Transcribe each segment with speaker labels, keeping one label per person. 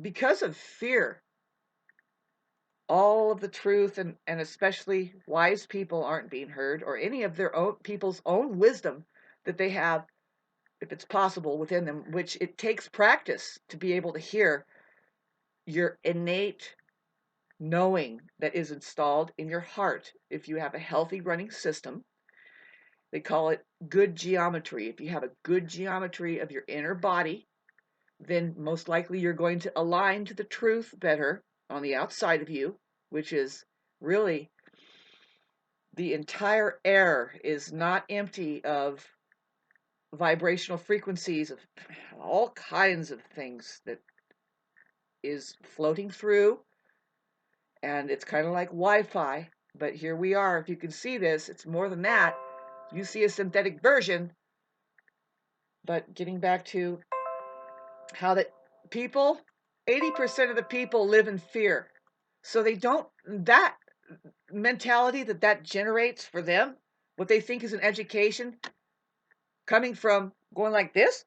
Speaker 1: because of fear, all of the truth and especially wise people aren't being heard, or any of their own people's own wisdom that they have, if it's possible, within them, which it takes practice to be able to hear your innate knowing that is installed in your heart. If you have a healthy running system, they call it good geometry. If you have a good geometry of your inner body, then most likely you're going to align to the truth better on the outside of you, which is really the entire air is not empty of vibrational frequencies of all kinds of things that is floating through, and it's kind of like Wi-Fi. But here we are. If you can see this, it's more than that. You see a synthetic version. But getting back to how that people, 80% of the people live in fear. So they don't, that mentality that generates for them, what they think is an education coming from going like this,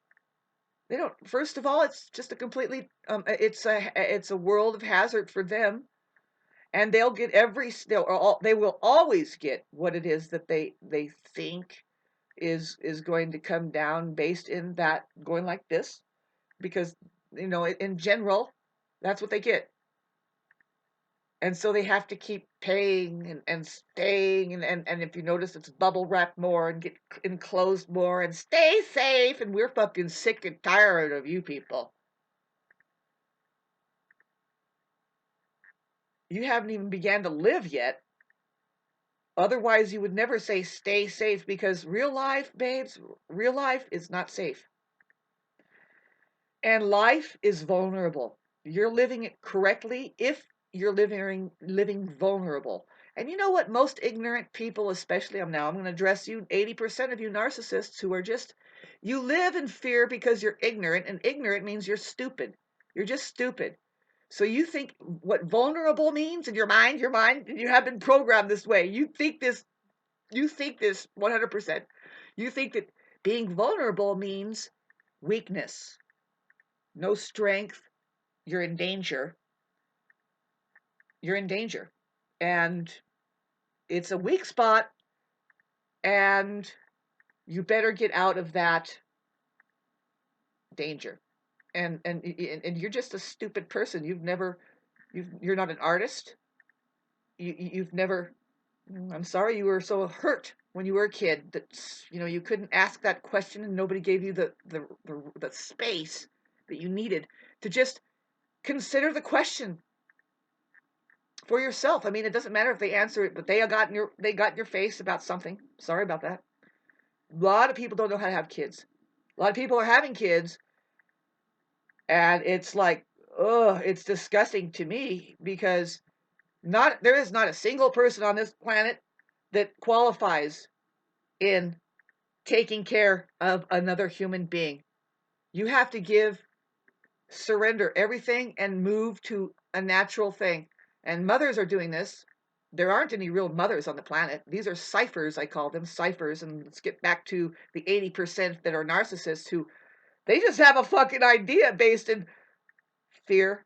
Speaker 1: they don't, first of all, it's just a completely, it's a world of hazard for them. And they'll get they will always get what it is that they think is going to come down based in that going like this, because in general that's what they get. And so they have to keep paying and staying, and if you notice, it's bubble wrap more and get enclosed more and stay safe, and we're fucking sick and tired of you people. You haven't even began to live yet. Otherwise, you would never say stay safe, because real life, babes, real life is not safe. And life is vulnerable. You're living it correctly if you're living vulnerable. And you know what? Most ignorant people, especially, I'm going to address you, 80% of you narcissists who are just, you live in fear because you're ignorant, and ignorant means you're stupid. You're just stupid. So you think what vulnerable means in your mind, you have been programmed this way. You think this 100%. You think that being vulnerable means weakness, no strength, you're in danger. You're in danger. And it's a weak spot, and you better get out of that danger. And you're just a stupid person. You're not an artist. You've never, I'm sorry you were so hurt when you were a kid that you couldn't ask that question, and nobody gave you the space that you needed to just consider the question for yourself. I mean, it doesn't matter if they answer it, but they got in your face about something. Sorry about that. A lot of people don't know how to have kids. A lot of people are having kids, and it's like, oh, it's disgusting to me, because there is not a single person on this planet that qualifies in taking care of another human being. You have to surrender everything and move to a natural thing. And mothers are doing this. There aren't any real mothers on the planet. These are ciphers, I call them ciphers. And let's get back to the 80% that are narcissists, who they just have a fucking idea based in fear.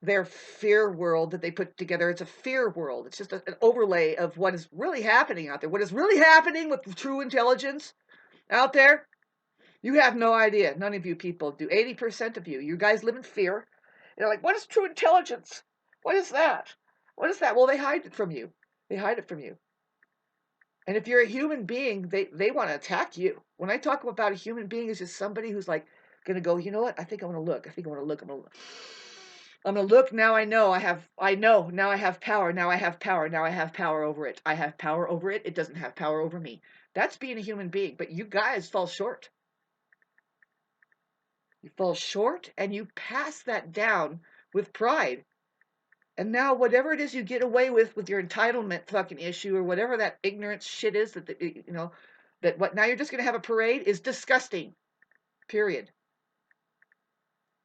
Speaker 1: Their fear world that they put together, it's a fear world. It's just an overlay of what is really happening out there. What is really happening with true intelligence out there, you have no idea. None of you people do. 80% of you guys live in fear. You're like, what is true intelligence? What is that? What is that? Well, they hide it from you. They hide it from you. And if you're a human being, they want to attack you. When I talk about a human being, it's just somebody who's like going to go, you know what? I think I want to look. I think I want to look. I'm going to look. Now I know. Now I have power. Now I have power. Now I have power over it. I have power over it. It doesn't have power over me. That's being a human being. But you guys fall short. You fall short, and you pass that down with pride. And now whatever it is you get away with your entitlement fucking issue, or whatever that ignorance shit is, that what now you're just going to have a parade, is disgusting. Period.